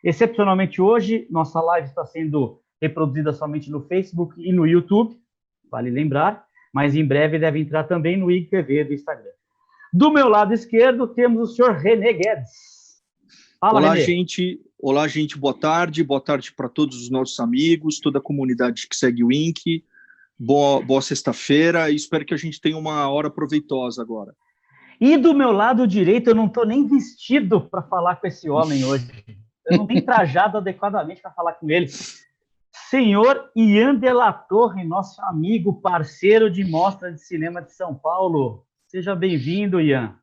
Excepcionalmente hoje, nossa live está sendo reproduzida somente no Facebook e no YouTube, vale lembrar, mas em breve deve entrar também no IGTV do Instagram. Do meu lado esquerdo, temos o senhor René Guedes. Fala, Olá, René. gente. Olá, gente. Boa tarde para todos os nossos amigos, toda a comunidade que segue o INC. Boa sexta-feira e espero que a gente tenha uma hora proveitosa agora. E do meu lado direito, eu não estou nem vestido para falar com esse homem hoje. Eu não tenho trajado adequadamente para falar com ele. Senhor Ian de la Torre, nosso amigo, parceiro de Mostra de Cinema de São Paulo. Seja bem-vindo, Ian.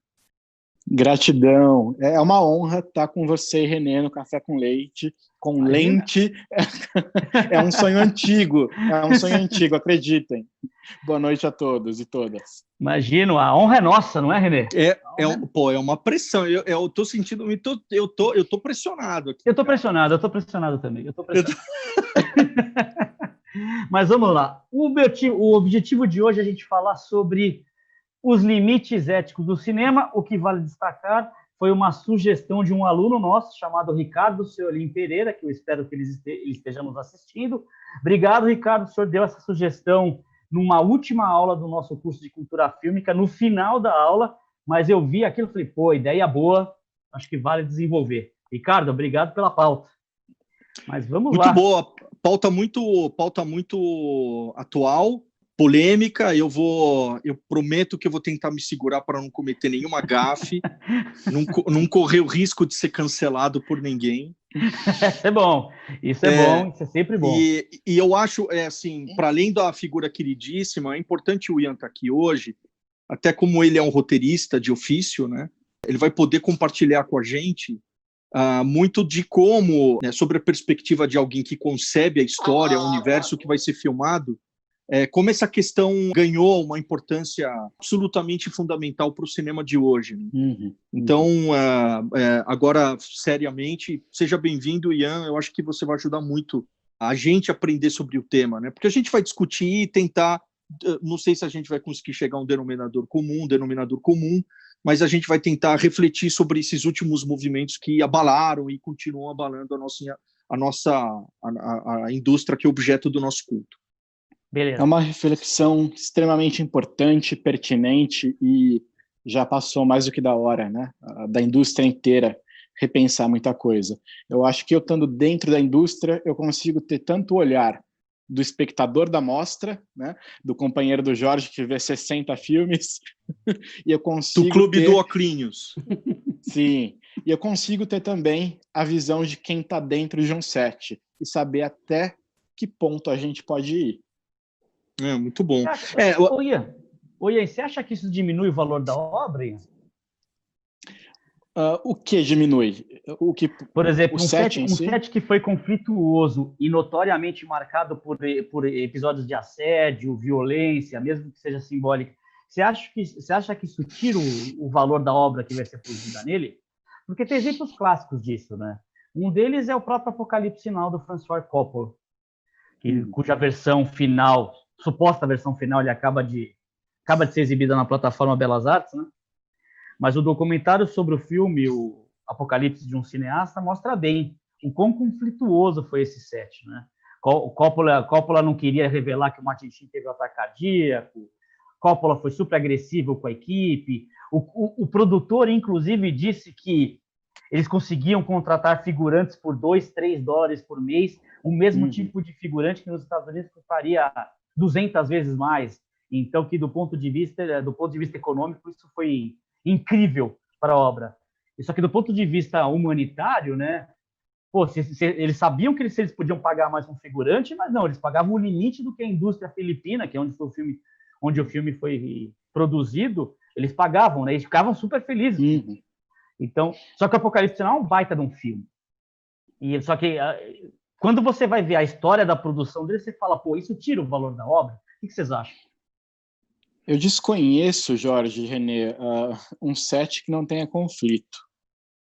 Gratidão. É uma honra estar com você, René, no Café com Leite, com Imagina. Lente. É um sonho antigo, acreditem. Boa noite a todos e todas. Imagino, a honra é nossa, não é, René? É uma pressão. Eu tô sentindo, eu tô pressionado aqui. Eu tô pressionado também. Mas vamos lá. O objetivo de hoje é a gente falar sobre os limites éticos do cinema. O que vale destacar foi uma sugestão de um aluno nosso chamado Ricardo Seolim Pereira, que eu espero que ele esteja nos assistindo. Obrigado, Ricardo. O senhor deu essa sugestão numa última aula do nosso curso de cultura fílmica, no final da aula, mas eu vi aquilo e falei, pô, ideia boa, acho que vale desenvolver. Ricardo, obrigado pela pauta. Mas vamos lá. Muito boa, pauta muito atual, polêmica. Eu prometo que eu vou tentar me segurar para não cometer nenhuma gafe, não correr o risco de ser cancelado por ninguém. Isso é bom, isso é sempre bom. E eu acho, assim, para além da figura queridíssima, é importante o Ian estar aqui hoje, até como ele é um roteirista de ofício, né? Ele vai poder compartilhar com a gente muito de como, né, sobre a perspectiva de alguém que concebe a história, o universo que vai ser filmado, como essa questão ganhou uma importância absolutamente fundamental para o cinema de hoje. Né? Então, agora, seriamente, seja bem-vindo, Ian. Eu acho que você vai ajudar muito a gente a aprender sobre o tema, né? Porque a gente vai discutir e tentar, não sei se a gente vai conseguir chegar a um denominador comum, mas a gente vai tentar refletir sobre esses últimos movimentos que abalaram e continuam abalando a indústria que é objeto do nosso culto. Beleza. É uma reflexão extremamente importante, pertinente e já passou mais do que da hora, né? Da indústria inteira repensar muita coisa. Eu acho que eu estando dentro da indústria, eu consigo ter tanto o olhar do espectador da mostra, né? Do companheiro do Jorge que vê 60 filmes, e eu consigo do clube do Oclinhos. Sim, e eu consigo ter também a visão de quem está dentro de um set e saber até que ponto a gente pode ir. Muito bom. Ian, você acha que isso diminui o valor da obra, Ian? O que diminui? Por exemplo, um set que foi conflituoso e notoriamente marcado por episódios de assédio, violência, mesmo que seja simbólica, você acha que isso tira o valor da obra que vai ser produzida nele? Porque tem exemplos clássicos disso, né? Um deles é o próprio Apocalipse Sinal do Francis Ford Coppola, cuja versão final, suposta versão final, ele acaba de ser exibida na plataforma Belas Artes, né? Mas o documentário sobre o filme, o Apocalipse de um Cineasta, mostra bem o quão conflituoso foi esse set, né? O Coppola não queria revelar que o Martin Sheen teve um ataque cardíaco, Coppola foi super agressivo com a equipe, o produtor, inclusive, disse que eles conseguiam contratar figurantes por $2-3 por mês, o mesmo tipo de figurante que nos Estados Unidos custaria 200 vezes mais. Então, que do ponto de vista econômico, isso foi incrível para a obra. Só que do ponto de vista humanitário, né? Pô, eles sabiam que eles podiam pagar mais um figurante, mas não, eles pagavam o limite do que a indústria filipina, que é onde o filme foi produzido, eles pagavam, né? Eles ficavam super felizes. Então, só que o Apocalipse não é um baita de um filme. Só que quando você vai ver a história da produção dele, você fala, pô, isso tira o valor da obra? O que vocês acham? Eu desconheço, Jorge e René, um set que não tenha conflito.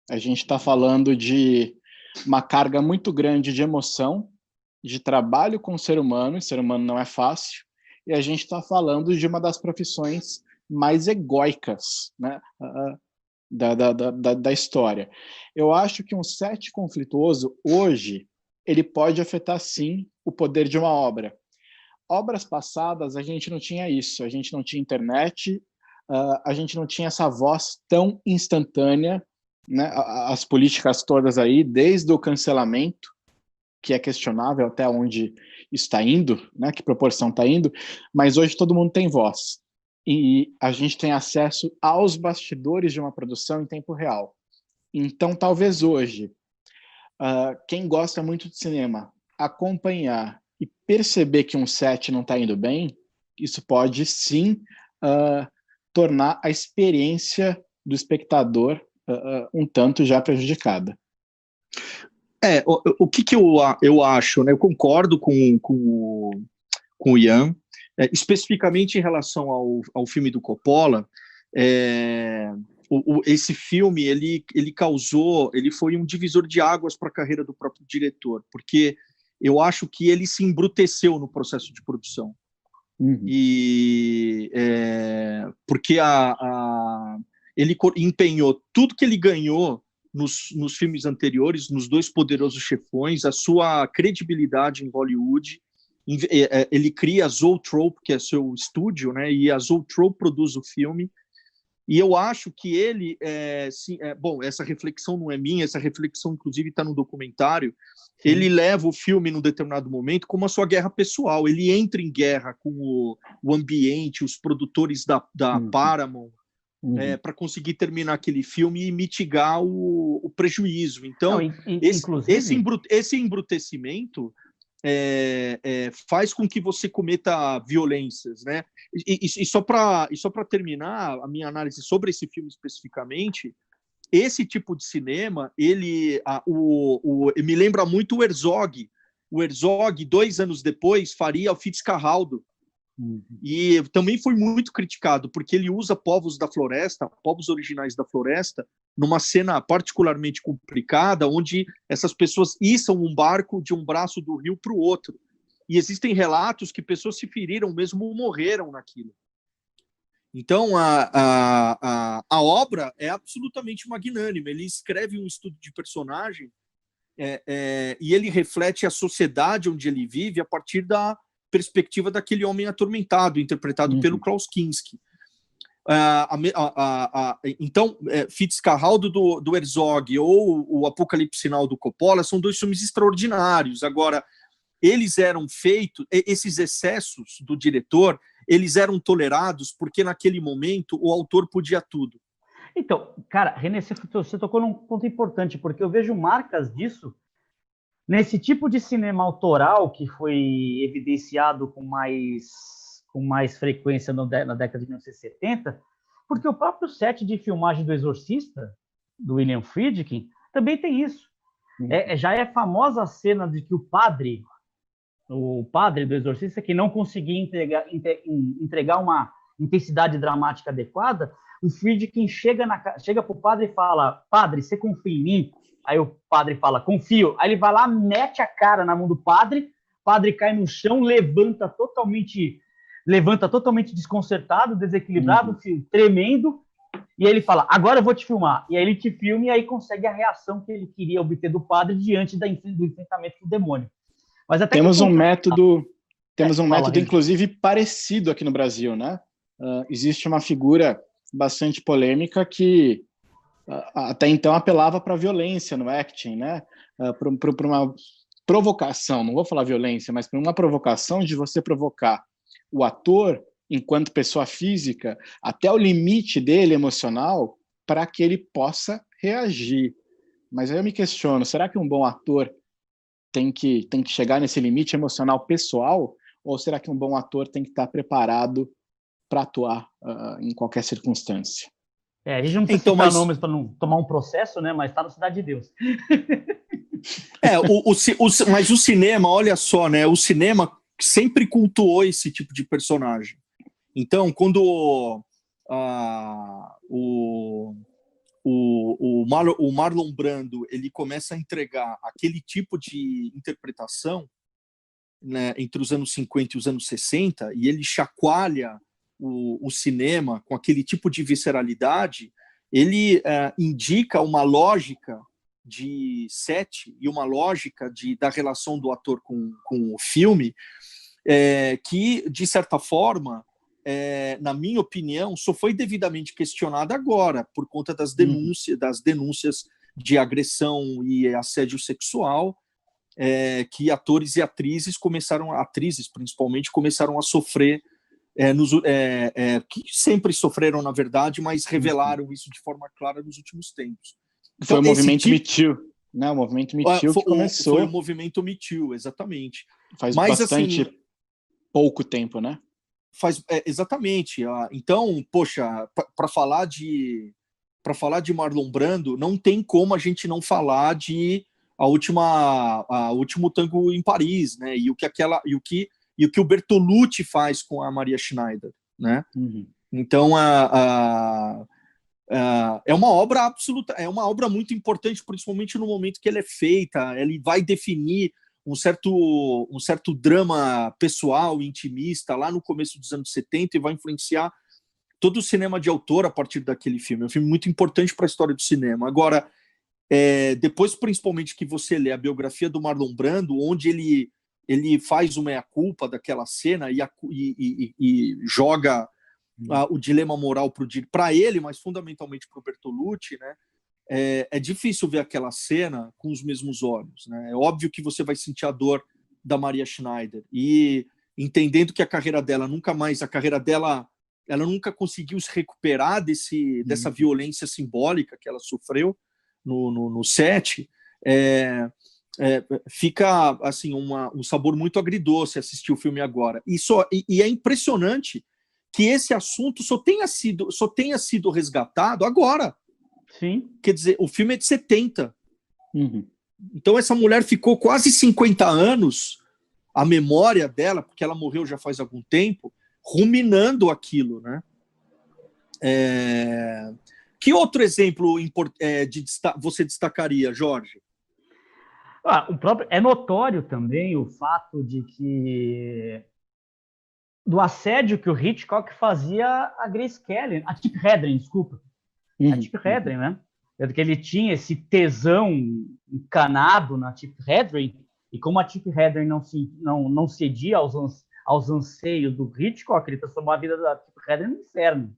A gente está falando de uma carga muito grande de emoção, de trabalho com o ser humano não é fácil, e a gente está falando de uma das profissões mais egóicas, né? da história. Eu acho que um set conflituoso, hoje, ele pode afetar, sim, o poder de uma obra. Obras passadas, a gente não tinha isso, a gente não tinha internet, a gente não tinha essa voz tão instantânea, né? As políticas todas aí, desde o cancelamento, que é questionável até onde está indo, né? Que proporção está indo, mas hoje todo mundo tem voz. E a gente tem acesso aos bastidores de uma produção em tempo real. Então, talvez hoje, quem gosta muito de cinema, acompanhar e perceber que um set não está indo bem, isso pode, sim, tornar a experiência do espectador um tanto já prejudicada. O que eu acho, né? Eu concordo com o Ian, especificamente em relação ao filme do Coppola. Esse filme ele foi um divisor de águas para a carreira do próprio diretor, porque eu acho que ele se embruteceu no processo de produção. E porque ele empenhou tudo que ele ganhou nos filmes anteriores, nos Dois Poderosos Chefões, a sua credibilidade em Hollywood. Ele cria a Zoetrope, que é seu estúdio, né? E a Zoetrope produz o filme. E eu acho que ele, bom, essa reflexão não é minha, essa reflexão, inclusive, está no documentário. Sim. Ele leva o filme, num determinado momento, como a sua guerra pessoal. Ele entra em guerra com o ambiente, os produtores da Paramount, para conseguir terminar aquele filme e mitigar o prejuízo. Então, esse embrutecimento faz com que você cometa violências, né? E só para terminar a minha análise sobre esse filme especificamente, esse tipo de cinema, ele me lembra muito o Herzog. O Herzog, 2 anos depois, faria o Fitzcarraldo. E também foi muito criticado, porque ele usa povos da floresta, povos originais da floresta, numa cena particularmente complicada, onde essas pessoas içam um barco de um braço do rio para o outro. E existem relatos que pessoas se feriram, mesmo morreram naquilo. Então, a obra é absolutamente magnânima. Ele escreve um estudo de personagem e ele reflete a sociedade onde ele vive a partir da perspectiva daquele homem atormentado, interpretado pelo Klaus Kinski. Então, Fitzcarraldo do Herzog ou o Apocalipse Sinal do Coppola são 2 filmes extraordinários. Agora, eles eram feitos, esses excessos do diretor, eles eram tolerados porque naquele momento o autor podia tudo. Então, cara, René, você tocou num ponto importante, porque eu vejo marcas disso nesse tipo de cinema autoral que foi evidenciado com mais frequência na década de 1970, porque o próprio set de filmagem do Exorcista, do William Friedkin, também tem isso. Já é famosa a cena de que o padre do Exorcista, que não conseguia entregar uma intensidade dramática adequada, o Friedkin chega para o padre e fala: padre, você confia em mim? Aí o padre fala: confio. Aí ele vai lá, mete a cara na mão do padre, o padre cai no chão, levanta totalmente desconcertado, desequilibrado, tremendo, e aí ele fala: agora eu vou te filmar. E aí ele te filma e aí consegue a reação que ele queria obter do padre diante do enfrentamento do demônio. Mas até temos um método inclusive parecido aqui no Brasil, né? Existe uma figura bastante polêmica que até então apelava para a violência no acting, né? Para uma provocação, não vou falar violência, mas para uma provocação de você provocar o ator, enquanto pessoa física, até o limite dele emocional, para que ele possa reagir. Mas aí eu me questiono, será que um bom ator tem que chegar nesse limite emocional pessoal, ou será que um bom ator tem que estar preparado para atuar em qualquer circunstância? A gente não precisa citar nomes para não tomar um processo, né? Mas está na Cidade de Deus. Mas o cinema, olha só, né? O cinema sempre cultuou esse tipo de personagem. Então, quando o Marlon Brando ele começa a entregar aquele tipo de interpretação, né, entre os anos 50 e os anos 60, e ele chacoalha o cinema com aquele tipo de visceralidade, ele indica uma lógica de set e uma lógica da relação do ator com o filme, que, de certa forma, na minha opinião, só foi devidamente questionada agora, por conta das denúncias de agressão e assédio sexual, que atores e atrizes principalmente, começaram a sofrer, que sempre sofreram, na verdade, mas revelaram isso de forma clara nos últimos tempos. Então, foi o movimento Me Too, né? O movimento Me Too que começou. Foi o movimento Me Too, exatamente. Faz bastante pouco tempo, né? Exatamente. Então, poxa, para falar de Marlon Brando, não tem como a gente não falar de a último Tango em Paris, né? E o que o Bertolucci faz com a Maria Schneider, né? Uhum. Então, é uma obra absoluta, é uma obra muito importante, principalmente no momento que ela é feita. Ele vai definir um certo drama pessoal, intimista, lá no começo dos anos 70, e vai influenciar todo o cinema de autor a partir daquele filme. É um filme muito importante para a história do cinema. Agora, depois, principalmente, que você lê a biografia do Marlon Brando, onde ele faz uma meia-culpa daquela cena e joga o dilema moral para ele, mas fundamentalmente para o Bertolucci, né? É difícil ver aquela cena com os mesmos olhos, né? É óbvio que você vai sentir a dor da Maria Schneider, e entendendo que a carreira dela ela nunca conseguiu se recuperar dessa violência simbólica que ela sofreu no set, fica assim um sabor muito agridoce assistir o filme agora. E é impressionante que esse assunto só tenha sido resgatado agora. Sim. Quer dizer, o filme é de 70. Uhum. Então essa mulher ficou quase 50 anos, a memória dela, porque ela morreu já faz algum tempo, ruminando aquilo, né? Que outro exemplo você destacaria, Jorge? É notório também o fato de que do assédio que o Hitchcock fazia a Grace Kelly, a Tippi Hedren, desculpa. A Tippi Hedren, né? Que ele tinha esse tesão encanado na Tippi Hedren, e como a Tippi Hedren não cedia aos anseios do Hitchcock, ele transformou a vida da Tippi Hedren no inferno.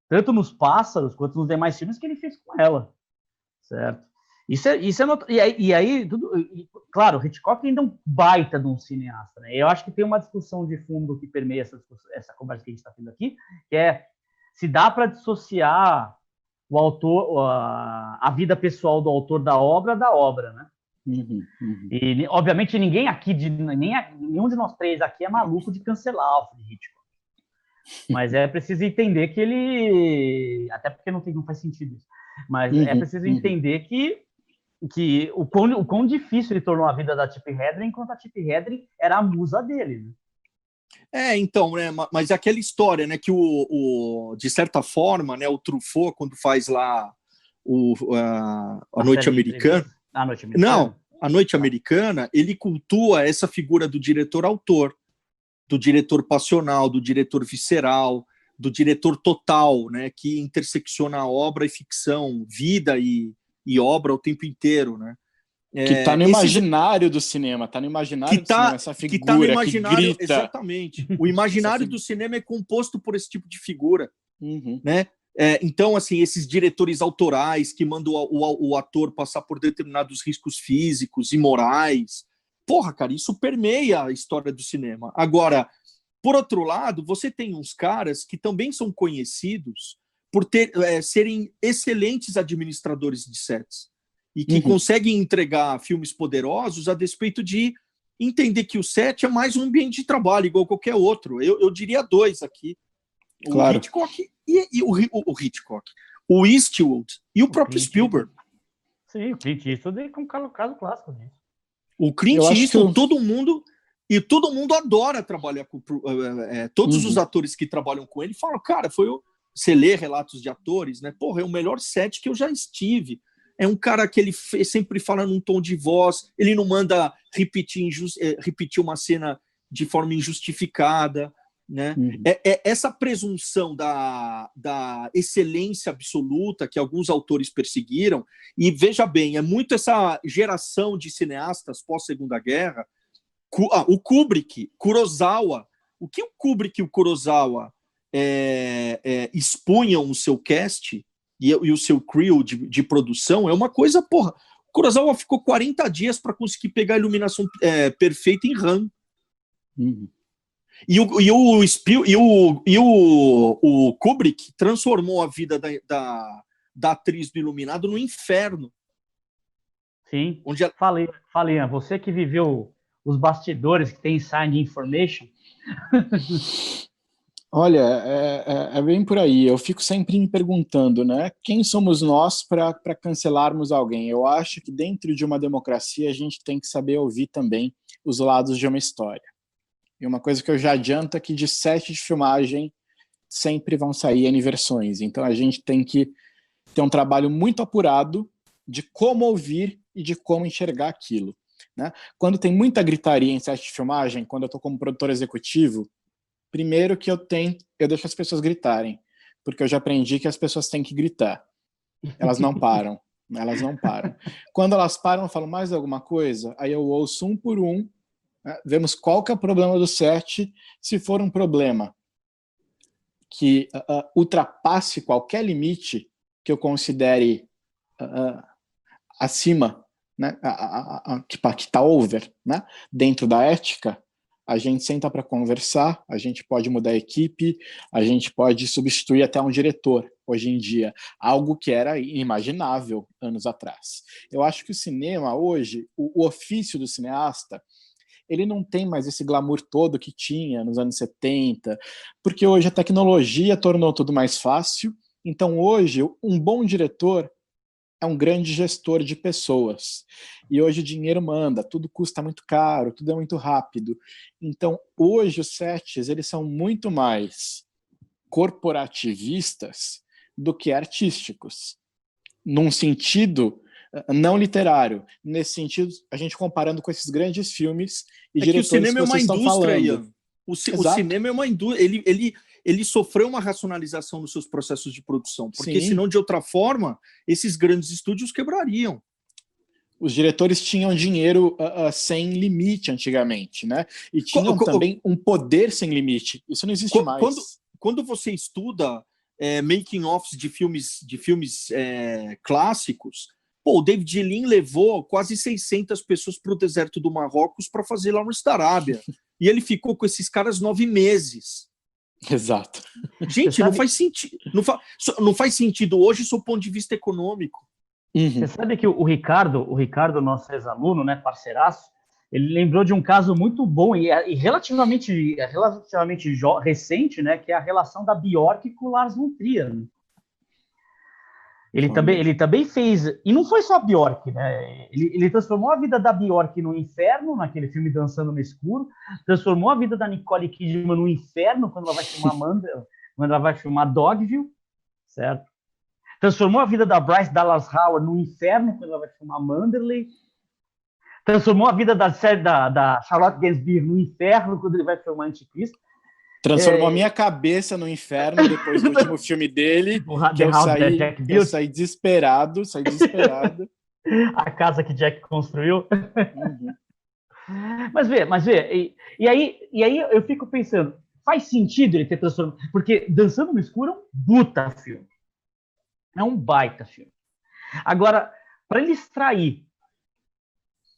Tanto nos Pássaros, quanto nos demais filmes que ele fez com ela. Certo? Claro, o Hitchcock ainda é um baita de um cineasta, né? Eu acho que tem uma discussão de fundo que permeia essa conversa que a gente está tendo aqui, que é se dá para dissociar o autor, a vida pessoal do autor da obra, né? E, obviamente, ninguém aqui, nenhum de nós três aqui é maluco de cancelar Alfred Hitchcock. Mas é preciso entender que ele... Até porque não faz sentido isso. Mas é preciso entender que o quão difícil ele tornou a vida da Tippi Hedren, enquanto a Tippi Hedren era a musa dele, né? Então, né, mas aquela história, né, que de certa forma, né, o Truffaut, quando faz lá a Noite Americana... Não, a Noite Americana, ele cultua essa figura do diretor-autor, do diretor passional, do diretor visceral, do diretor total, né, que intersecciona obra e ficção, vida e obra o tempo inteiro, né? Que está no imaginário do cinema, essa figura que, tá no imaginário, que grita. Exatamente. O imaginário do cinema é composto por esse tipo de figura, né? Então, assim, esses diretores autorais que mandam o ator passar por determinados riscos físicos e morais. Porra, cara, isso permeia a história do cinema. Agora, por outro lado, você tem uns caras que também são conhecidos por serem excelentes administradores de sets e que conseguem entregar filmes poderosos a despeito de entender que o set é mais um ambiente de trabalho, igual qualquer outro. Eu diria dois aqui. Claro. O Hitchcock o Hitchcock. O Eastwood e o próprio Spielberg. Sim, o Clint Eastwood com o caso clássico disso. O Clint Eastwood, todo mundo adora trabalhar com... todos os atores que trabalham com ele falam, cara, você lê relatos de atores, né? Porra, é o melhor set que eu já estive. É um cara que ele sempre fala num tom de voz, ele não manda repetir uma cena de forma injustificada. né? Essa presunção da excelência absoluta que alguns autores perseguiram, e veja bem, é muito essa geração de cineastas pós-Segunda Guerra, o Kubrick, Kurosawa, o que o Kubrick e o Kurosawa expunham o seu cast e o seu crew de produção é uma coisa, porra. O Kurosawa ficou 40 dias para conseguir pegar a iluminação perfeita em RAM. E o Kubrick transformou a vida da atriz do Iluminado no inferno. Sim, onde falei, você que viveu os bastidores, que tem inside information. Olha, é bem por aí. Eu fico sempre me perguntando, né? Quem somos nós para cancelarmos alguém? Eu acho que dentro de uma democracia a gente tem que saber ouvir também os lados de uma história. E uma coisa que eu já adianto é que de set de filmagem sempre vão sair N versões. Então a gente tem que ter um trabalho muito apurado de como ouvir e de como enxergar aquilo, né? Quando tem muita gritaria em set de filmagem, quando eu estou como produtor executivo, primeiro que eu deixo as pessoas gritarem, porque eu já aprendi que as pessoas têm que gritar. Elas não param. Quando elas param, eu falo mais alguma coisa, aí eu ouço um por um, né, vemos qual que é o problema do set. Se for um problema que ultrapasse qualquer limite que eu considere acima, né, que está over, né, dentro da ética, a gente senta para conversar, a gente pode mudar a equipe, a gente pode substituir até um diretor, hoje em dia, algo que era inimaginável anos atrás. Eu acho que o cinema, hoje, o ofício do cineasta, ele não tem mais esse glamour todo que tinha nos anos 70, porque hoje a tecnologia tornou tudo mais fácil, então hoje um bom diretor é um grande gestor de pessoas. E hoje o dinheiro manda, tudo custa muito caro, tudo é muito rápido. Então, hoje os sets, eles são muito mais corporativistas do que artísticos. Num sentido não literário. Nesse sentido, a gente comparando com esses grandes filmes e diretores que o cinema é uma indústria, Ian. O cinema é uma indústria. Ele sofreu uma racionalização nos seus processos de produção, porque senão, de outra forma, esses grandes estúdios quebrariam. Os diretores tinham dinheiro sem limite antigamente, né? E tinham também um poder sem limite. Isso não existe mais. Quando você estuda making-offs de filmes clássicos, o David Lean levou quase 600 pessoas para o deserto do Marrocos para fazer Lawrence da Arábia. E ele ficou com esses caras 9 meses. Exato. Gente, não faz sentido. Não faz sentido hoje, sob o ponto de vista econômico. Você sabe que o Ricardo, nosso ex-aluno, né, parceiraço, ele lembrou de um caso muito bom e relativamente recente, né, que é a relação da Bjork com o Lars von Trier. Ele também fez, e não foi só a Bjork, né? Ele transformou a vida da Bjork no inferno, naquele filme Dançando no Escuro, transformou a vida da Nicole Kidman no inferno quando ela vai filmar quando ela vai filmar Dogville, certo? Transformou a vida da Bryce Dallas Howard no inferno quando ela vai filmar Manderley. Transformou a vida da Charlotte Gainsbourg no inferno quando ele vai filmar Anticristo. Transformou a minha cabeça no inferno depois do último filme dele, que eu saí desesperado. A casa que Jack construiu. Uhum. Mas vê, e aí eu fico pensando, faz sentido ele ter transformado, porque Dançando no Escuro é um puta filme. É um baita filme. Agora, para ele extrair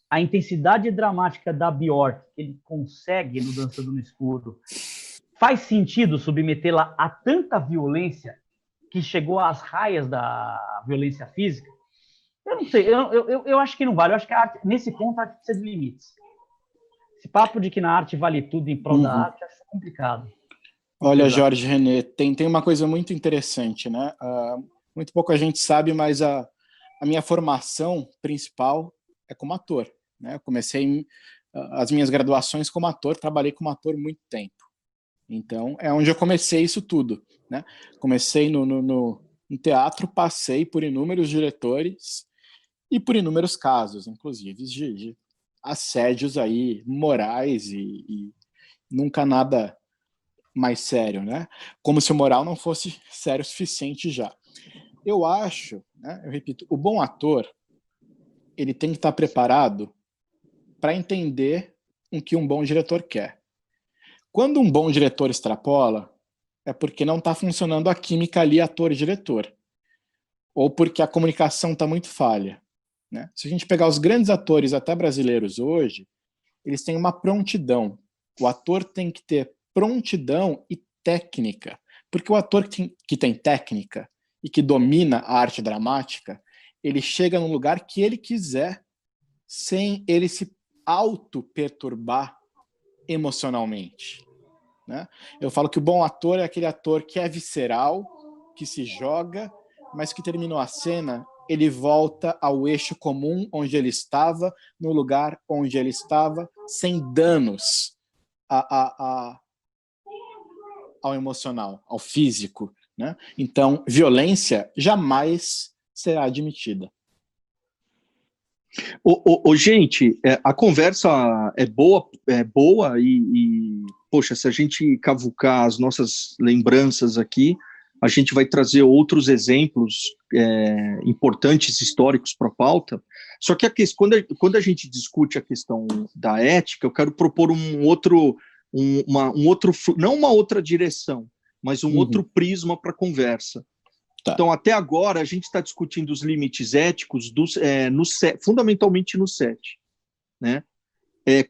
a intensidade dramática da Bjork que ele consegue no Dançando no Escuro, faz sentido submetê-la a tanta violência que chegou às raias da violência física? Eu não sei, eu acho que não vale. Eu acho que a arte, nesse ponto, a arte precisa de limites. Esse papo de que na arte vale tudo em prol da arte, acho complicado. Olha, Jorge René, tem uma coisa muito interessante, né? Muito pouco a gente sabe, mas a minha formação principal é como ator, né? Eu comecei as minhas graduações como ator, trabalhei como ator muito tempo. Então, é onde eu comecei isso tudo, né? Comecei no teatro, passei por inúmeros diretores e por inúmeros casos, inclusive, de assédios aí morais e nunca nada mais sério, né? Como se o moral não fosse sério o suficiente já. Eu acho, né, eu repito, o bom ator, ele tem que estar preparado para entender o que um bom diretor quer. Quando um bom diretor extrapola, é porque não está funcionando a química ali, ator e diretor. Ou porque a comunicação está muito falha, né? Se a gente pegar os grandes atores, até brasileiros hoje, eles têm uma prontidão. O ator tem que ter prontidão e técnica. Porque o ator que tem técnica e que domina a arte dramática, ele chega num lugar que ele quiser, sem ele se auto-perturbar emocionalmente, né? Eu falo que o bom ator é aquele ator que é visceral, que se joga, mas que terminou a cena, ele volta ao eixo comum onde ele estava, no lugar onde ele estava, sem danos ao emocional, ao físico, né? Então, violência jamais será admitida. Gente, a conversa é boa e, poxa, se a gente cavucar as nossas lembranças aqui, a gente vai trazer outros exemplos importantes, históricos para a pauta. Só que quando a gente discute a questão da ética, eu quero propor não uma outra direção, mas outro prisma para a conversa. Tá. Então, até agora, a gente está discutindo os limites éticos fundamentalmente no set, né?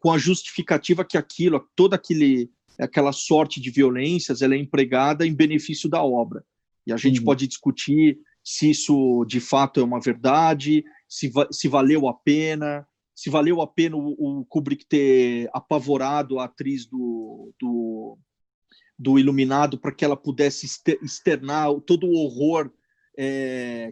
Com a justificativa que toda aquela sorte de violências ela é empregada em benefício da obra. E a gente pode discutir se isso, de fato, é uma verdade, se valeu a pena, o Kubrick ter apavorado a atriz do Iluminado para que ela pudesse externar todo o horror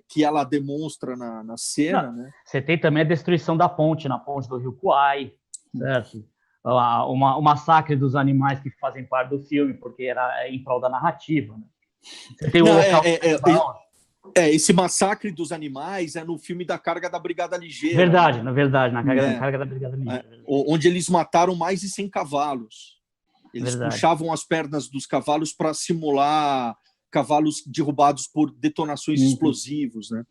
que ela demonstra na cena. Não, né? Você tem também a destruição da ponte, na ponte do Rio Kwai, certo? O massacre dos animais que fazem parte do filme, porque era em prol da narrativa. Né? Você tem o local... esse massacre dos animais é no filme da Carga da Brigada Ligeira. Verdade, né? Na Carga da Brigada Ligeira. Onde eles mataram mais de 100 cavalos. Eles puxavam as pernas dos cavalos para simular cavalos derrubados por detonações explosivos, né?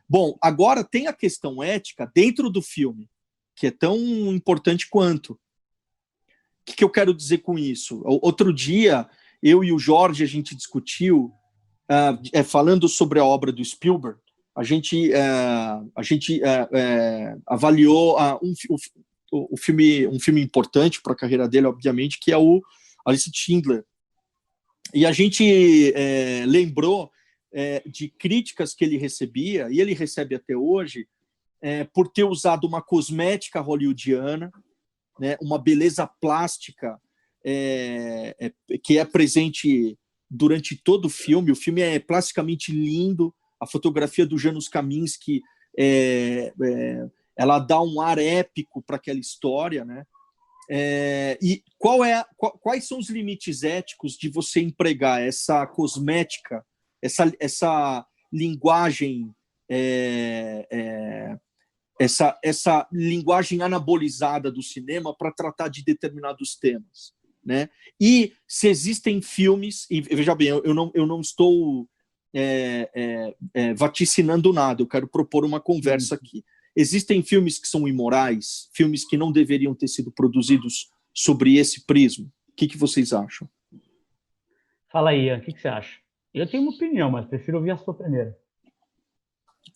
Bom, agora tem a questão ética dentro do filme, que é tão importante quanto. O que eu quero dizer com isso? Outro dia, eu e o Jorge, a gente discutiu, falando sobre a obra do Spielberg, a gente avaliou um filme importante para a carreira dele, obviamente, que é o A Lista de Schindler. E a gente lembrou de críticas que ele recebia, e ele recebe até hoje, por ter usado uma cosmética hollywoodiana, né, uma beleza plástica que é presente durante todo o filme. O filme é plasticamente lindo, a fotografia do Janusz Kaminski ela dá um ar épico para aquela história, né? E quais são os limites éticos de você empregar essa cosmética, essa linguagem, essa linguagem anabolizada do cinema para tratar de determinados temas, né? E se existem filmes, e veja bem, eu não estou vaticinando nada, eu quero propor uma conversa aqui. Existem filmes que são imorais, filmes que não deveriam ter sido produzidos sobre esse prisma. O que vocês acham? Fala aí, Ian, o que você acha? Eu tenho uma opinião, mas prefiro ouvir a sua primeiro.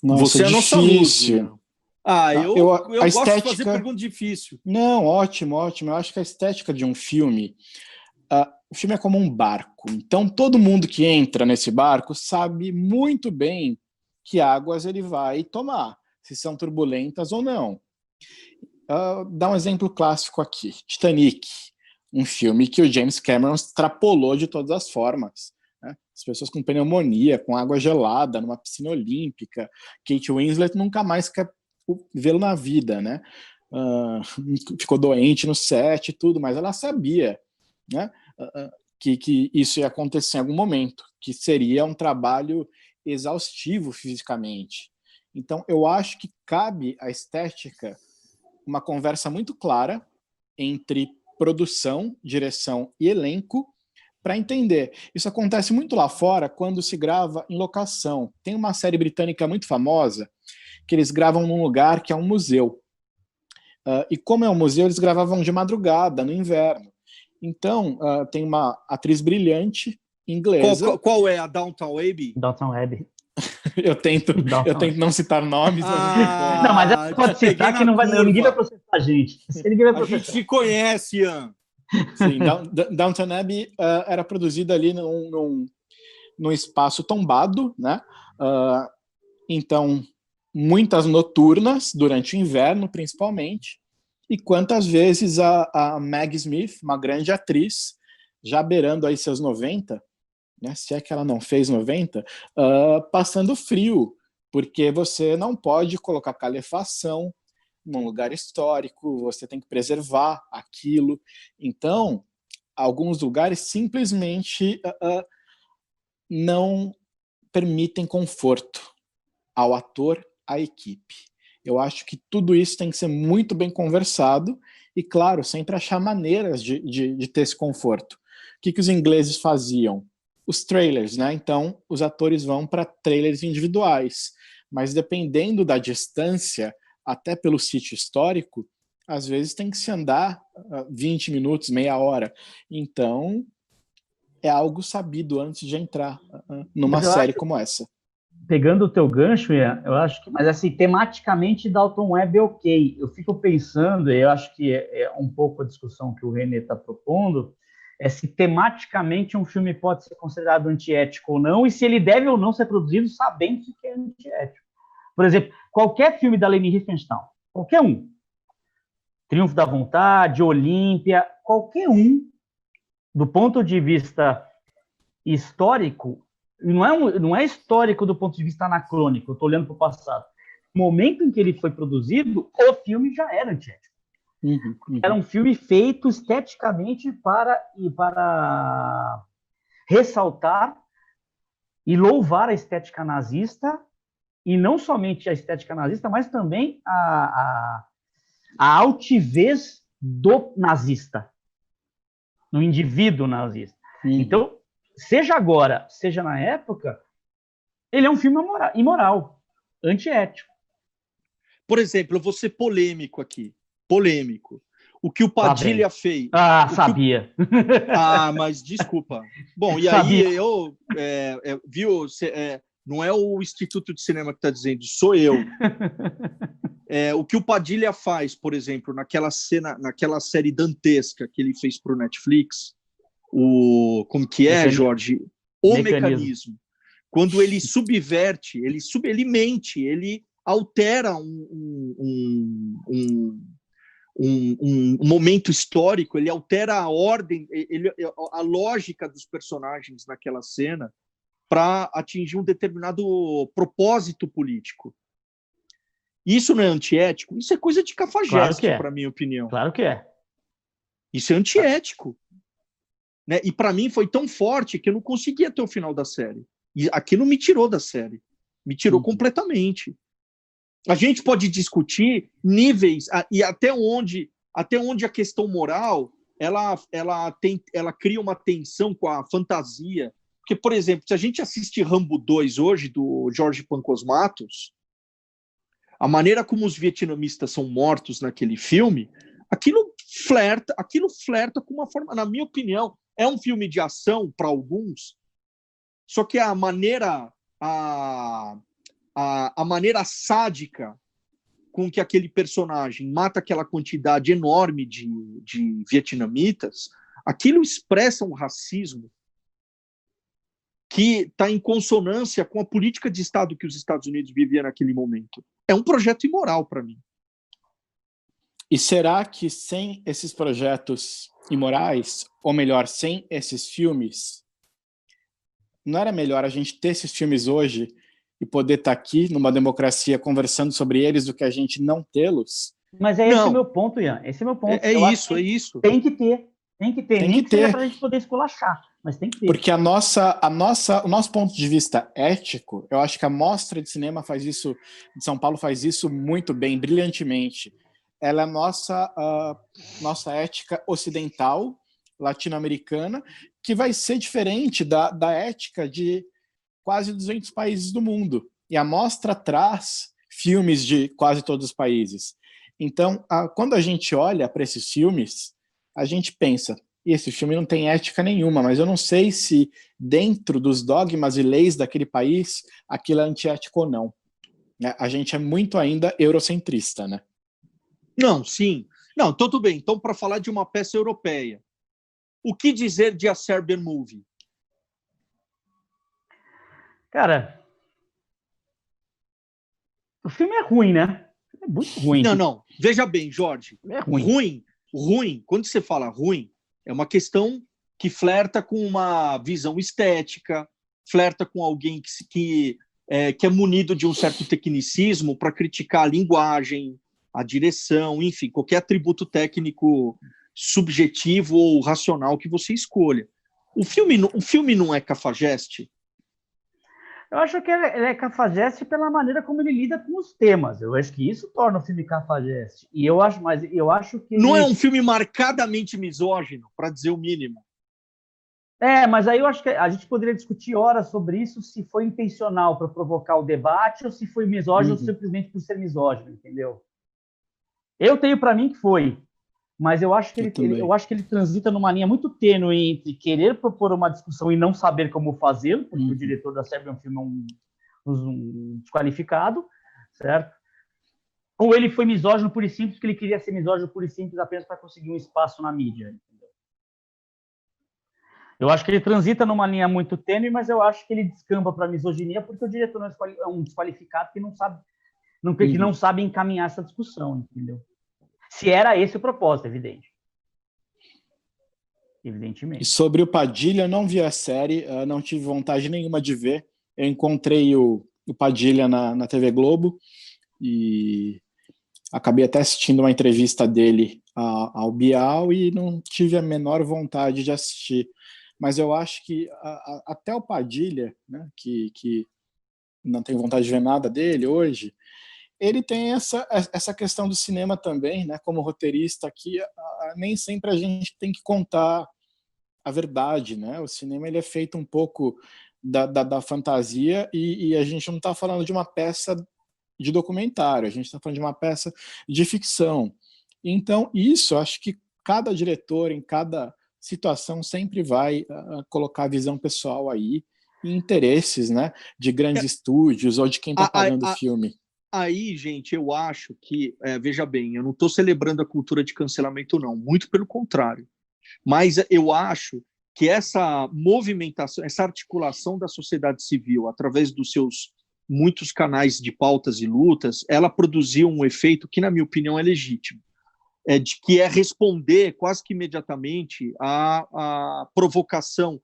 Nossa, você é nossa luz. Eu gosto estética... de fazer pergunta difícil. Não, ótimo. Eu acho que a estética de um filme... o filme é como um barco. Então, todo mundo que entra nesse barco sabe muito bem que águas ele vai tomar, se são turbulentas ou não. Dá um exemplo clássico aqui. Titanic, um filme que o James Cameron extrapolou de todas as formas. Né? As pessoas com pneumonia, com água gelada, numa piscina olímpica. Kate Winslet nunca mais quer vê-lo na vida. Né? Ficou doente no set e tudo, mas ela sabia, né? Que isso ia acontecer em algum momento, que seria um trabalho exaustivo fisicamente. Então, eu acho que cabe à estética uma conversa muito clara entre produção, direção e elenco para entender. Isso acontece muito lá fora quando se grava em locação. Tem uma série britânica muito famosa que eles gravam num lugar que é um museu. E como é um museu, eles gravavam de madrugada, no inverno. Então, tem uma atriz brilhante inglesa. Qual é a Downton Abbey? Downton Abbey. Eu tento não citar nomes. Não, mas ela pode citar que não vai, ninguém vai processar a gente. A gente se conhece, Ian. Sim, Downton Abbey era produzida ali num espaço tombado, né? Então, muitas noturnas, durante o inverno, principalmente, e quantas vezes a Maggie Smith, uma grande atriz, já beirando aí seus 90, né, se é que ela não fez 90, passando frio, porque você não pode colocar calefação num lugar histórico, você tem que preservar aquilo. Então, alguns lugares simplesmente não permitem conforto ao ator, à equipe. Eu acho que tudo isso tem que ser muito bem conversado e, claro, sempre achar maneiras de ter esse conforto. O que os ingleses faziam? Os trailers, né? Então, os atores vão para trailers individuais, mas dependendo da distância, até pelo sítio histórico, às vezes tem que se andar 20 minutos, meia hora. Então, é algo sabido antes de entrar numa série como essa. Pegando o teu gancho, Ian, eu acho que, mas assim, tematicamente Downton Webb é ok. Eu fico pensando, e eu acho que é um pouco a discussão que o René está propondo, é se tematicamente um filme pode ser considerado antiético ou não, e se ele deve ou não ser produzido sabendo que é antiético. Por exemplo, qualquer filme da Leni Riefenstahl, qualquer um, Triunfo da Vontade, Olímpia, qualquer um, do ponto de vista histórico, não é histórico do ponto de vista anacrônico, eu estou olhando para o passado. No momento em que ele foi produzido, o filme já era antiético. Era um filme feito esteticamente para ressaltar e louvar a estética nazista, e não somente a estética nazista, mas também a altivez do nazista, no indivíduo nazista. Então, seja agora, seja na época, ele é um filme imoral, antiético. Por exemplo, eu vou ser polêmico aqui. Polêmico. O que o Padilha fez... sabia. Mas desculpa. Bom, e aí eu... viu... não é o Instituto de Cinema que está dizendo, sou eu. O que o Padilha faz, por exemplo, naquela série dantesca que ele fez para o Netflix, como que é, Jorge? O Mecanismo. Quando ele subverte, ele mente, ele altera um momento histórico, ele altera a ordem, a lógica dos personagens naquela cena para atingir um determinado propósito político. Isso não é antiético? Isso é coisa de cafajeste, claro para minha opinião. Claro que é. Isso é antiético. Né? E para mim foi tão forte que eu não conseguia até o final da série. E aquilo me tirou da série. Me tirou completamente. A gente pode discutir níveis e até onde a questão moral ela cria uma tensão com a fantasia. Porque, por exemplo, se a gente assiste Rambo 2 hoje, do Jorge Pancosmatos, a maneira como os vietnamistas são mortos naquele filme, aquilo flerta com uma forma, na minha opinião, é um filme de ação para alguns, só que a maneira sádica com que aquele personagem mata aquela quantidade enorme de vietnamitas, aquilo expressa um racismo que está em consonância com a política de Estado que os Estados Unidos viviam naquele momento. É um projeto imoral para mim. E será que sem esses projetos imorais, ou melhor, sem esses filmes, não era melhor a gente ter esses filmes hoje e poder estar aqui numa democracia conversando sobre eles do que a gente não tê-los? Mas esse é o meu ponto, Ian. Esse é o meu ponto. É isso. Tem que ter. Nem que seja para a gente poder esculachar, mas tem que ter. Porque o nosso ponto de vista ético, eu acho que a Mostra de Cinema de São Paulo faz isso muito bem, brilhantemente. Ela é a nossa ética ocidental, latino-americana, que vai ser diferente da ética de quase 200 países do mundo. E a mostra traz filmes de quase todos os países. Então, quando a gente olha para esses filmes, a gente pensa, esse filme não tem ética nenhuma, mas eu não sei se dentro dos dogmas e leis daquele país, aquilo é antiético ou não. A gente é muito ainda eurocentrista, né? Não, sim. Não, então tudo bem. Então, para falar de uma peça europeia, o que dizer de A Serbian Movie? Cara, o filme é ruim, né? É muito ruim. Não. Veja bem, Jorge. É ruim. Ruim. Quando você fala ruim, é uma questão que flerta com uma visão estética, flerta com alguém que é munido de um certo tecnicismo para criticar a linguagem, a direção, enfim, qualquer atributo técnico subjetivo ou racional que você escolha. O filme não é cafajeste? Eu acho que ele é cafajeste pela maneira como ele lida com os temas. Eu acho que isso torna o filme cafajeste. E eu acho que não é um filme marcadamente misógino, para dizer o mínimo. Mas aí eu acho que a gente poderia discutir horas sobre isso, se foi intencional para provocar o debate ou se foi misógino simplesmente por ser misógino, entendeu? Eu tenho para mim que foi, mas eu acho que ele transita numa linha muito tênue entre querer propor uma discussão e não saber como fazê-lo, porque o diretor da Sérvia é um filme um desqualificado, certo? Ou ele foi misógino puro e simples, porque ele queria ser misógino puro e simples apenas para conseguir um espaço na mídia, entendeu? Eu acho que ele transita numa linha muito tênue, mas eu acho que ele descamba para a misoginia porque o diretor é um desqualificado que não sabe encaminhar essa discussão, entendeu? Se era esse o propósito, evidentemente. E sobre o Padilha, eu não vi a série, não tive vontade nenhuma de ver. Eu encontrei o Padilha na TV Globo e acabei até assistindo uma entrevista dele ao Bial e não tive a menor vontade de assistir. Mas eu acho que até o Padilha, né, que não tenho vontade de ver nada dele hoje, ele tem essa questão do cinema também, né, como roteirista, que nem sempre a gente tem que contar a verdade, né? O cinema ele é feito um pouco da fantasia e a gente não está falando de uma peça de documentário, a gente está falando de uma peça de ficção. Então, isso, acho que cada diretor, em cada situação, sempre vai colocar a visão pessoal aí e interesses, né, de grandes estúdios ou de quem está pagando o filme. Aí, gente, eu acho que, veja bem, eu não estou celebrando a cultura de cancelamento, não, muito pelo contrário. Mas eu acho que essa movimentação, essa articulação da sociedade civil, através dos seus muitos canais de pautas e lutas, ela produziu um efeito que, na minha opinião, é legítimo, que é responder quase que imediatamente à provocação,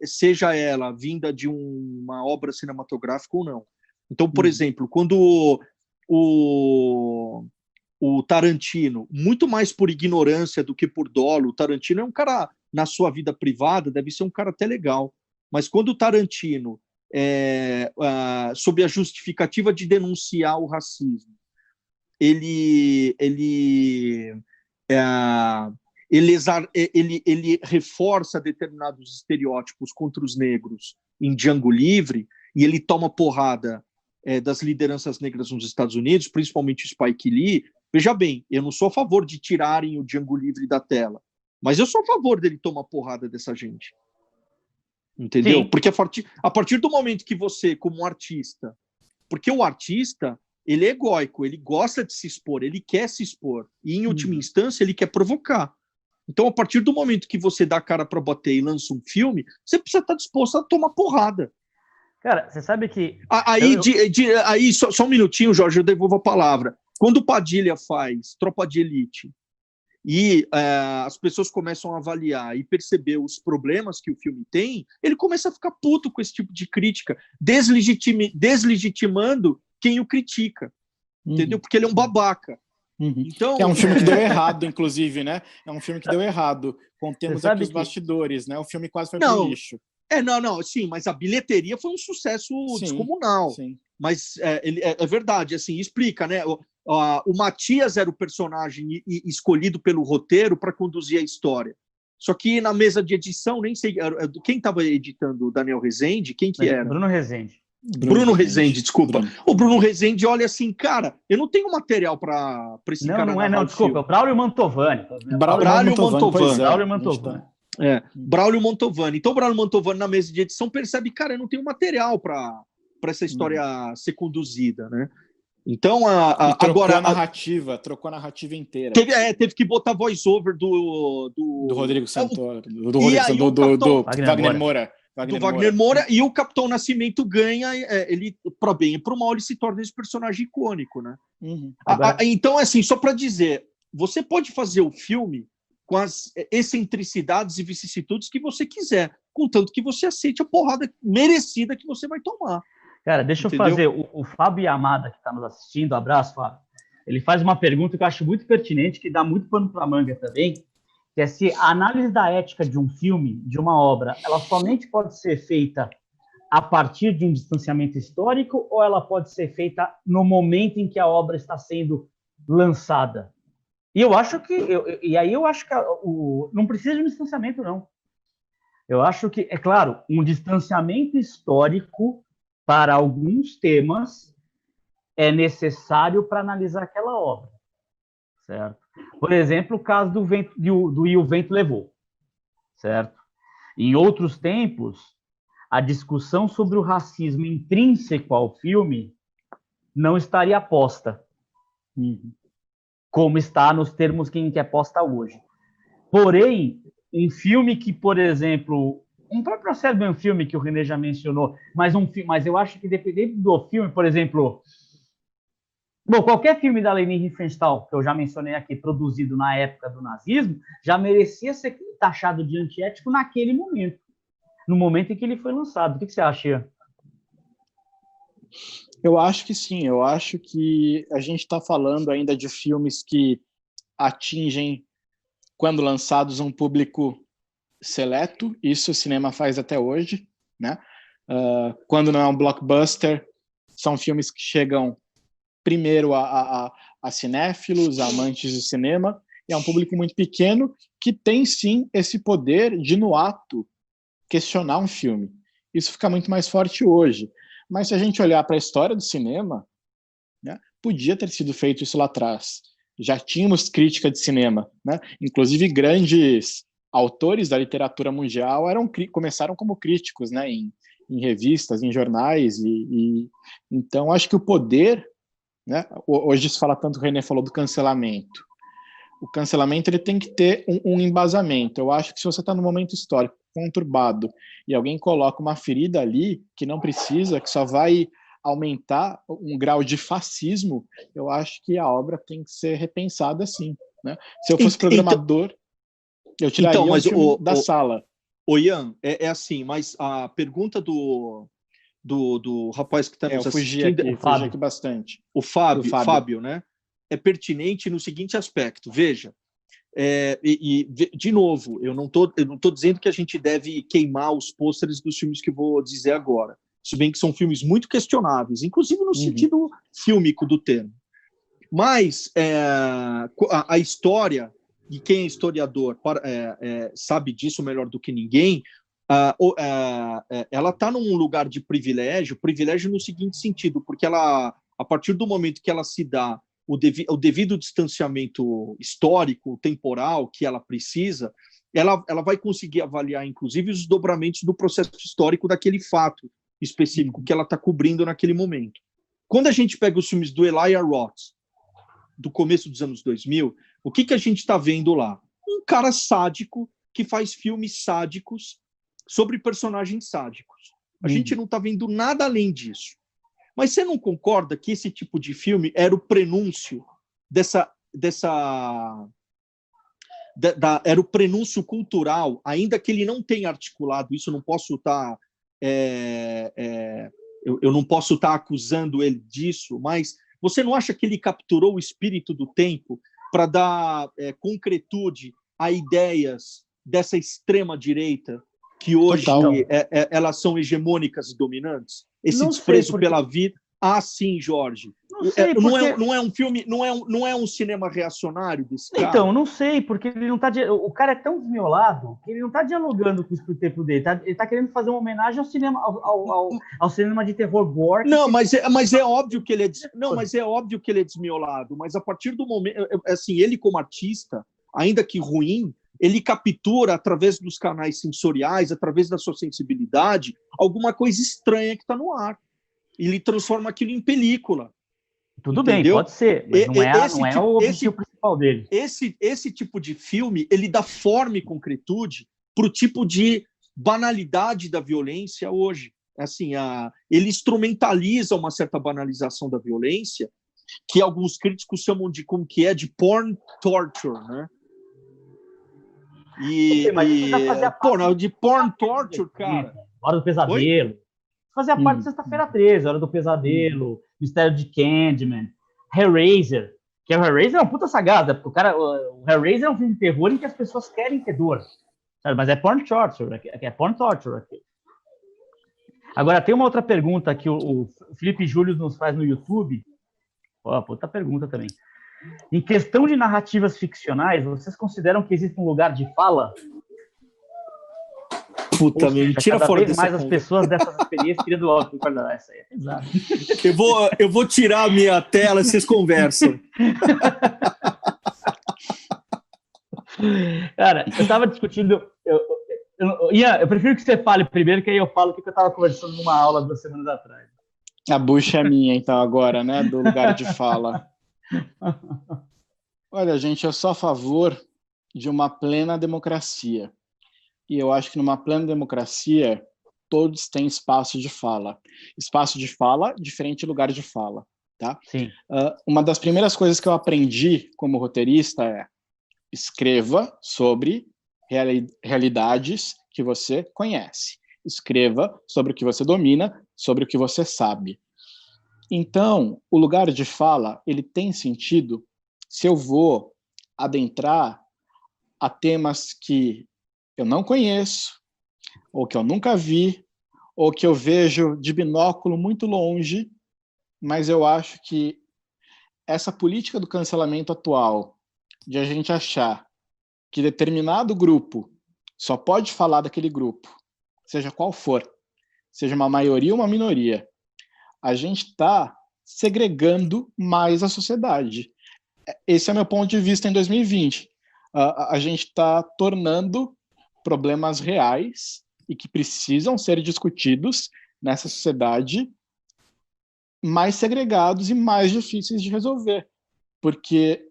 seja ela vinda de uma obra cinematográfica ou não. Então, por exemplo, quando o Tarantino, muito mais por ignorância do que por dolo, o Tarantino é um cara, na sua vida privada, deve ser um cara até legal, mas quando o Tarantino, sob a justificativa de denunciar o racismo, ele reforça determinados estereótipos contra os negros em Django Livre, e ele toma porrada das lideranças negras nos Estados Unidos, principalmente o Spike Lee. Veja bem, eu não sou a favor de tirarem o Django Livre da tela, mas eu sou a favor dele tomar porrada dessa gente. Entendeu? Sim. Porque a partir do momento que você, como artista, porque o artista, ele é egóico, ele gosta de se expor, ele quer se expor, e em última instância ele quer provocar. Então, a partir do momento que você dá a cara para bater e lança um filme, você precisa estar disposto a tomar porrada. Cara, você sabe que... Aí só um minutinho, Jorge, eu devolvo a palavra. Quando o Padilha faz Tropa de Elite e as pessoas começam a avaliar e perceber os problemas que o filme tem, ele começa a ficar puto com esse tipo de crítica, deslegitimando quem o critica, entendeu? Porque ele é um babaca. Então, é um filme que deu errado, inclusive, né? É um filme que deu errado. Contemos aqui os bastidores, né? O filme quase foi pro lixo. Sim, mas a bilheteria foi um sucesso descomunal. Sim. Mas é verdade, assim, explica, né? O Matias era o personagem escolhido pelo roteiro para conduzir a história. Só que na mesa de edição, nem sei quem estava editando, o Daniel Rezende, quem que era? Bruno Rezende. Bruno Rezende, desculpa. O Bruno Rezende olha assim, cara, eu não tenho material para esse cara. Não, desculpa, é o Braulio Mantovani. Braulio Mantovani. Braulio Mantovani. Braulio Mantovani. Então, o Braulio Mantovani, na mesa de edição, percebe, cara, eu não tenho material para essa história ser conduzida, né? Então, agora trocou a narrativa inteira. Teve que botar voice-over do Rodrigo Santoro, do Wagner Moura. Do Wagner Moura, e o Capitão Nascimento ganha, ele, para bem e para o mal, ele se torna esse personagem icônico, né? Então, assim, só para dizer, você pode fazer o filme com as excentricidades e vicissitudes que você quiser, contanto que você aceite a porrada merecida que você vai tomar. Cara, deixa eu fazer, o Fábio Yamada, que está nos assistindo, abraço, Fábio, ele faz uma pergunta que eu acho muito pertinente, que dá muito pano para manga também, que é se a análise da ética de um filme, de uma obra, ela somente pode ser feita a partir de um distanciamento histórico ou ela pode ser feita no momento em que a obra está sendo lançada? E eu acho que não precisa de um distanciamento, não. Eu acho que, é claro, um distanciamento histórico para alguns temas é necessário para analisar aquela obra, certo? Por exemplo, o caso do E o Vento Levou, certo? Em outros tempos, a discussão sobre o racismo intrínseco ao filme não estaria posta, como está nos termos em que é posta hoje. Porém, um filme que, por exemplo, um próprio Sérgio é um filme que o René já mencionou, mas eu acho que dependendo do filme, por exemplo, qualquer filme da Leni Riefenstahl, que eu já mencionei aqui, produzido na época do nazismo, já merecia ser taxado de antiético naquele momento, no momento em que ele foi lançado. O que você acha, Ian? Eu acho que sim, eu acho que a gente está falando ainda de filmes que atingem, quando lançados, um público seleto, isso o cinema faz até hoje, né? Quando não é um blockbuster, são filmes que chegam primeiro a cinéfilos, a amantes de cinema, e é um público muito pequeno que tem, sim, esse poder de, no ato, questionar um filme. Isso fica muito mais forte hoje. Mas se a gente olhar para a história do cinema, né, podia ter sido feito isso lá atrás. Já tínhamos crítica de cinema, né? Inclusive grandes autores da literatura mundial começaram como críticos, né, em revistas, em jornais, então acho que o poder, né, hoje se fala tanto, o René falou do cancelamento. O cancelamento ele tem que ter um embasamento. Eu acho que se você está num momento histórico conturbado e alguém coloca uma ferida ali que não precisa, que só vai aumentar um grau de fascismo, eu acho que a obra tem que ser repensada assim, né? Se eu fosse programador, eu tiraria o filme da sala. Ian, é assim, mas a pergunta do rapaz que está nos assistindo... Eu fugi aqui bastante. O Fábio, né? É pertinente no seguinte aspecto. Veja, de novo, eu não tô dizendo que a gente deve queimar os pôsteres dos filmes que vou dizer agora. Se bem que são filmes muito questionáveis, inclusive no sentido fílmico do termo. Mas a história, e quem é historiador sabe disso melhor do que ninguém, ela está num lugar de privilégio no seguinte sentido, porque ela, a partir do momento que ela se dá o devido distanciamento histórico, temporal que ela precisa, ela vai conseguir avaliar, inclusive, os desdobramentos do processo histórico daquele fato específico que ela está cobrindo naquele momento. Quando a gente pega os filmes do Elijah Roth, do começo dos anos 2000, o que a gente está vendo lá? Um cara sádico que faz filmes sádicos sobre personagens sádicos. A gente não está vendo nada além disso. Mas você não concorda que esse tipo de filme era o prenúncio era o prenúncio cultural, ainda que ele não tenha articulado isso, eu não posso estar eu não posso estar acusando ele disso, mas você não acha que ele capturou o espírito do tempo para dar concretude a ideias dessa extrema direita que hoje elas são hegemônicas e dominantes? Esse desprezo pela vida. Ah, sim, Jorge. Não sei, não é um filme, não é um cinema reacionário desse cara? Então, não sei, porque ele não tá. O cara é tão desmiolado que ele não tá dialogando com o tempo dele. Ele tá querendo fazer uma homenagem ao cinema, ao cinema de terror gore. Não, mas é óbvio que ele é. Não, mas é óbvio que ele é desmiolado. Mas a partir do momento. Assim, ele, como artista, ainda que ruim, ele captura, através dos canais sensoriais, através da sua sensibilidade, alguma coisa estranha que está no ar. E ele transforma aquilo em película. Tudo entendeu? Bem, pode ser, mas não é o objetivo principal dele. Esse tipo de filme, ele dá forma e concretude para o tipo de banalidade da violência hoje. Assim, ele instrumentaliza uma certa banalização da violência, que alguns críticos chamam de como que é, de porn torture, né? De porn torture, cara. Hora do Pesadelo. Oi? Fazia parte de Sexta-feira 13, Hora do Pesadelo, Mistério de Candyman, Hellraiser, que o Hellraiser é uma puta sagada, porque o Hellraiser é um filme de terror em que as pessoas querem ter dor, sabe? Mas é porn torture, é porn torture aqui. Agora, tem uma outra pergunta que o Felipe Júlio nos faz no YouTube, puta pergunta também. Em questão de narrativas ficcionais, vocês consideram que existe um lugar de fala? Puta, me tira fora dessa mais as pessoas dessas experiências querendo óbvio, essa aí é pesado. Eu vou tirar a minha tela e vocês conversam. Cara, eu tava discutindo. Ian, eu prefiro que você fale primeiro, que aí eu falo o que eu tava conversando numa aula 2 semanas atrás. A bucha é minha, então, agora, né? Do lugar de fala. Olha, gente, eu sou a favor de uma plena democracia. E eu acho que numa plena democracia, todos têm espaço de fala. Espaço de fala, diferente de lugar de fala. Tá? Sim. Uma das primeiras coisas que eu aprendi como roteirista é: escreva sobre realidades que você conhece. Escreva sobre o que você domina, sobre o que você sabe. Então, o lugar de fala, ele tem sentido se eu vou adentrar a temas que eu não conheço, ou que eu nunca vi, ou que eu vejo de binóculo muito longe, mas eu acho que essa política do cancelamento atual, de a gente achar que determinado grupo só pode falar daquele grupo, seja qual for, seja uma maioria ou uma minoria, a gente está segregando mais a sociedade. Esse é meu ponto de vista em 2020. A gente está tornando problemas reais e que precisam ser discutidos nessa sociedade mais segregados e mais difíceis de resolver. Porque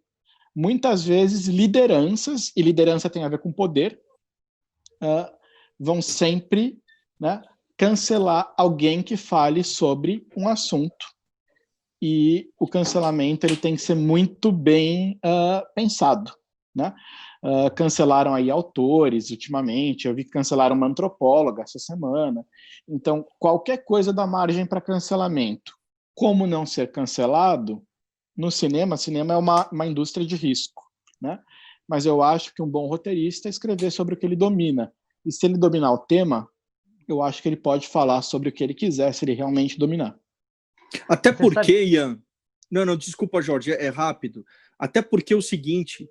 muitas vezes lideranças, e liderança tem a ver com poder, vão sempre, né, cancelar alguém que fale sobre um assunto. E o cancelamento ele tem que ser muito bem pensado, né? Cancelaram aí autores ultimamente, eu vi que cancelaram uma antropóloga essa semana. Então, qualquer coisa dá margem para cancelamento. Como não ser cancelado? No cinema é uma indústria de risco, né? Mas eu acho que um bom roteirista é escrever sobre o que ele domina. E se ele dominar o tema, eu acho que ele pode falar sobre o que ele quiser, se ele realmente dominar. Até porque, Ian... Não, desculpa, Jorge, é rápido. Até porque é o seguinte...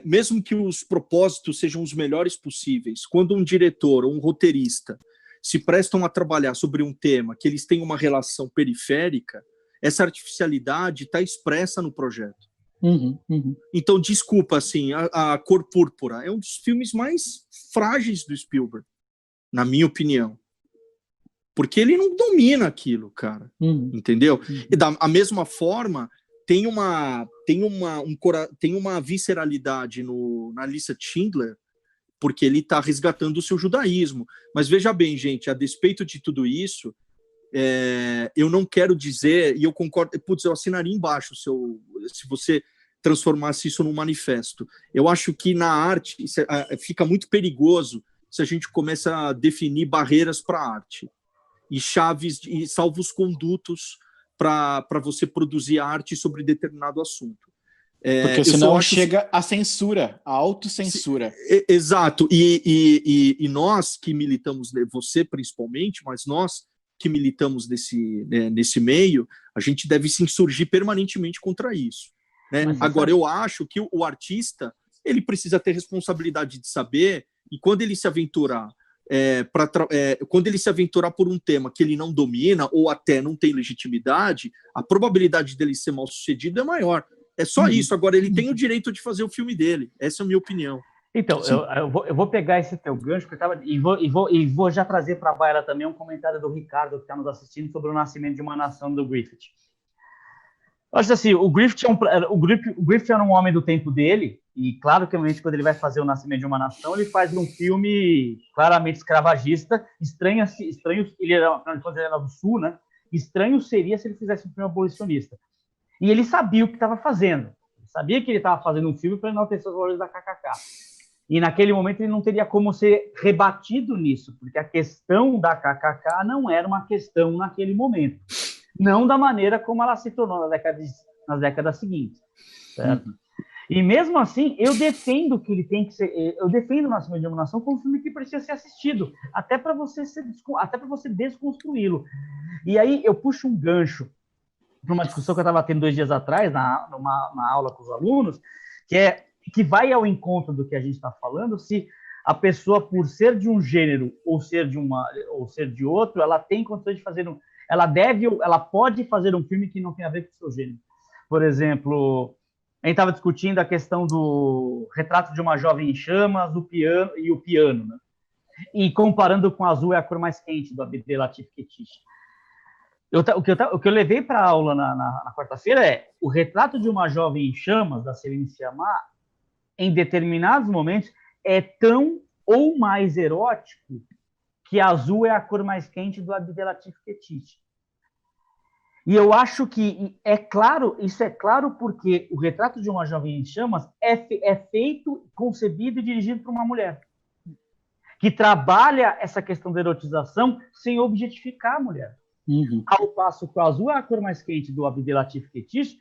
mesmo que os propósitos sejam os melhores possíveis, quando um diretor ou um roteirista se prestam a trabalhar sobre um tema que eles têm uma relação periférica, essa artificialidade está expressa no projeto. Então, desculpa, assim, a Cor Púrpura é um dos filmes mais frágeis do Spielberg, na minha opinião. Porque ele não domina aquilo, cara. Entendeu? E da mesma forma... Tem uma visceralidade na lista de Schindler, porque ele está resgatando o seu judaísmo. Mas veja bem, gente, a despeito de tudo isso, eu não quero dizer, e eu concordo, eu assinaria embaixo se você transformasse isso num manifesto. Eu acho que na arte fica muito perigoso se a gente começa a definir barreiras para a arte e chaves e salvos-condutos para você produzir arte sobre determinado assunto. Porque senão chega a censura, a autocensura. Exato. E nós que militamos, você principalmente, mas nós que militamos nesse meio, a gente deve se insurgir permanentemente contra isso. Né? Agora, eu acho que o artista ele precisa ter responsabilidade de saber, e quando ele se aventurar quando ele se aventurar por um tema que ele não domina ou até não tem legitimidade, a probabilidade dele ser mal sucedido é maior. É só isso. Agora, ele tem o direito de fazer o filme dele. Essa é a minha opinião. Então, eu vou pegar esse teu gancho e vou já trazer para a baila também um comentário do Ricardo, que está nos assistindo, sobre o Nascimento de uma Nação, do Griffith. Eu acho assim, o Griffith era um homem do tempo dele, e claro que quando ele vai fazer o Nascimento de uma Nação, ele faz um filme claramente escravagista. Ele era do Sul, né? Estranho seria se ele fizesse um filme abolicionista. E ele sabia o que estava fazendo. Ele sabia que ele estava fazendo um filme para enaltecer os valores da KKK. E naquele momento ele não teria como ser rebatido nisso, porque a questão da KKK não era uma questão naquele momento. Não da maneira como ela se tornou nas décadas seguintes. Certo? E mesmo assim, eu defendo que ele tem que ser. Eu defendo o Nascimento de uma Nação como um filme que precisa ser assistido, até para você desconstruí-lo. E aí eu puxo um gancho para uma discussão que eu estava tendo 2 dias atrás, na aula com os alunos, que vai ao encontro do que a gente está falando, se a pessoa, por ser de um gênero ou ser de outro, ela tem condições de fazer ela pode fazer um filme que não tem a ver com o seu gênero. Por exemplo, a gente estava discutindo a questão do Retrato de uma Jovem em Chamas, o piano, né? E comparando com Azul é a Cor Mais Quente, do Abdelatif Kechiche. O que eu levei para a aula na quarta-feira é o Retrato de uma Jovem em Chamas, da Céline Sciamma, em determinados momentos, é tão ou mais erótico que Azul é a Cor Mais Quente, do Abdelatif Kechiche. E eu acho que isso é claro porque o Retrato de uma Jovem em Chamas é feito, concebido e dirigido por uma mulher, que trabalha essa questão da erotização sem objetificar a mulher. Ao passo que o Azul é a Cor Mais Quente, do Abdelatif Kechiche,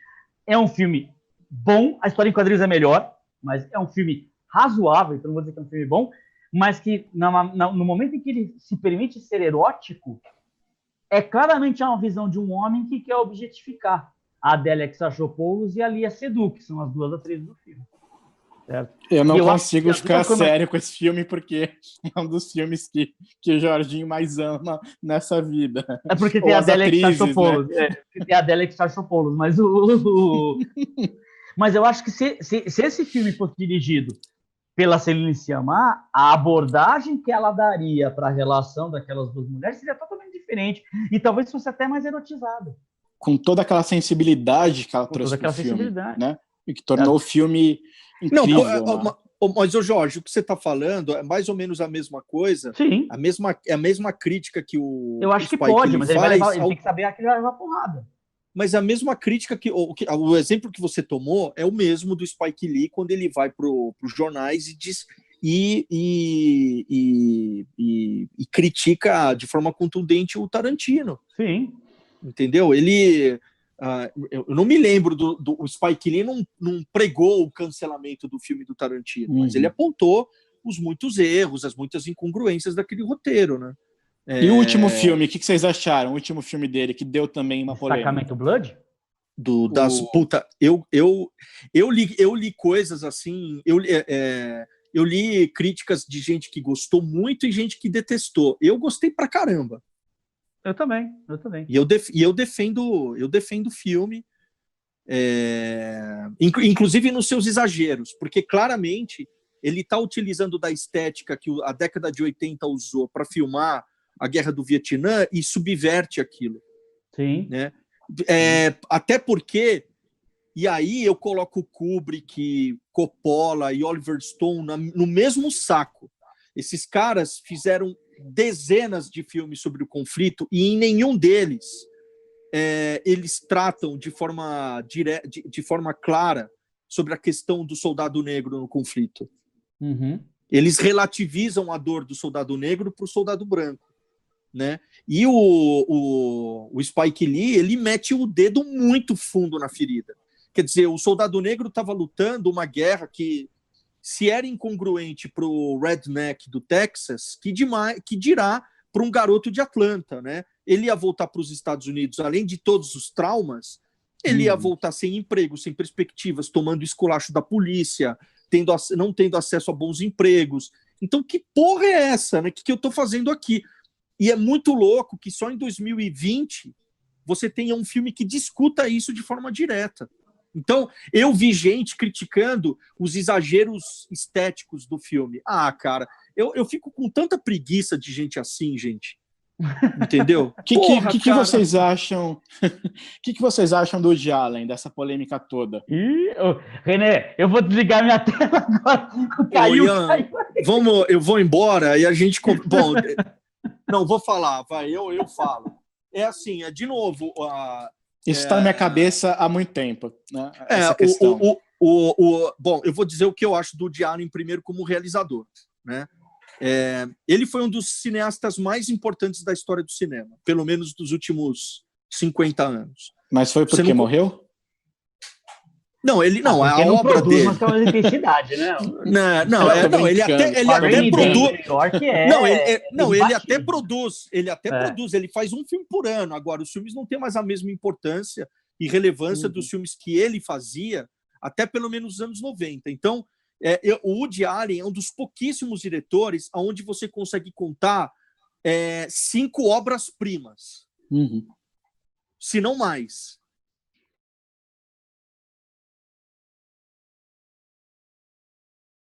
é um filme bom, a história em quadrinhos é melhor, mas é um filme razoável, então não vou dizer que é um filme bom, mas que no momento em que ele se permite ser erótico, é claramente uma visão de um homem que quer objetificar a Adélia Exarchopoulos e a Lia Seydoux, que são as 2 atrizes do filme. Certo? Eu não consigo ficar sério com esse filme, porque é um dos filmes que o Jorginho mais ama nessa vida. É porque tem a Adélia Exarchopoulos, né? Tem a Adélia Exarchopoulos, mas mas eu acho que se esse filme fosse dirigido pela Céline Sciamma, a abordagem que ela daria para a relação daquelas 2 mulheres seria totalmente diferente, e talvez fosse até mais erotizada. Com toda aquela sensibilidade que ela trouxe para o filme, né? E que tornou o filme incrível. Mas, Jorge, o que você está falando é mais ou menos a mesma coisa. Sim. A mesma crítica que o Eu acho que pode, mas ele tem que saber que ele vai levar porrada. Mas a mesma crítica o exemplo que você tomou é o mesmo do Spike Lee quando ele vai para os jornais e diz e critica de forma contundente o Tarantino. Sim. Entendeu? Ele eu não me lembro o Spike Lee não pregou o cancelamento do filme do Tarantino, mas ele apontou os muitos erros, as muitas incongruências daquele roteiro, né? E o último filme, o que vocês acharam? O último filme dele, que deu também uma polêmica. Sacramento Blood? Eu li coisas assim, eu li críticas de gente que gostou muito e gente que detestou. Eu gostei pra caramba. Eu também. E eu defendo o filme, inclusive nos seus exageros, porque claramente ele está utilizando da estética que a década de 80 usou para filmar a Guerra do Vietnã e subverte aquilo. Sim. Né? Até porque, e aí eu coloco Kubrick, Coppola e Oliver Stone no mesmo saco. Esses caras fizeram dezenas de filmes sobre o conflito e em nenhum deles eles tratam de forma clara sobre a questão do soldado negro no conflito. Eles relativizam a dor do soldado negro para o soldado branco. Né? E o Spike Lee, ele mete o dedo muito fundo na ferida. Quer dizer, o soldado negro estava lutando uma guerra que, se era incongruente para o redneck do Texas, que dirá para um garoto de Atlanta, né? ele ia voltar para os Estados Unidos, além de todos os traumas, ele ia voltar sem emprego, sem perspectivas, tomando esculacho da polícia, não tendo acesso a bons empregos. Então, que porra é essa, né? Que eu tô fazendo aqui? E é muito louco que só em 2020 você tenha um filme que discuta isso de forma direta. Então, eu vi gente criticando os exageros estéticos do filme. Ah, cara, eu fico com tanta preguiça de gente assim, gente. Entendeu? O que vocês acham? Que vocês acham do Woody Allen, dessa polêmica toda? René, eu vou desligar minha tela agora. Caiu. Eu vou embora e a gente. Bom, não, vou falar, vai, eu falo. É assim, de novo. Isso está na minha cabeça há muito tempo, né? Essa questão. Bom, eu vou dizer o que eu acho do Woody Allen primeiro como realizador, né? Ele foi um dos cineastas mais importantes da história do cinema, pelo menos dos últimos 50 anos. Mas foi porque morreu? Não, ele não, a obra dele. Mas com mais intensidade, né? Ele até produz. Ele até produz, ele faz um filme por ano. Agora, os filmes não têm mais a mesma importância e relevância dos filmes que ele fazia, até pelo menos nos anos 90. Então, o Woody Allen é um dos pouquíssimos diretores onde você consegue contar 5 obras-primas. Se não mais.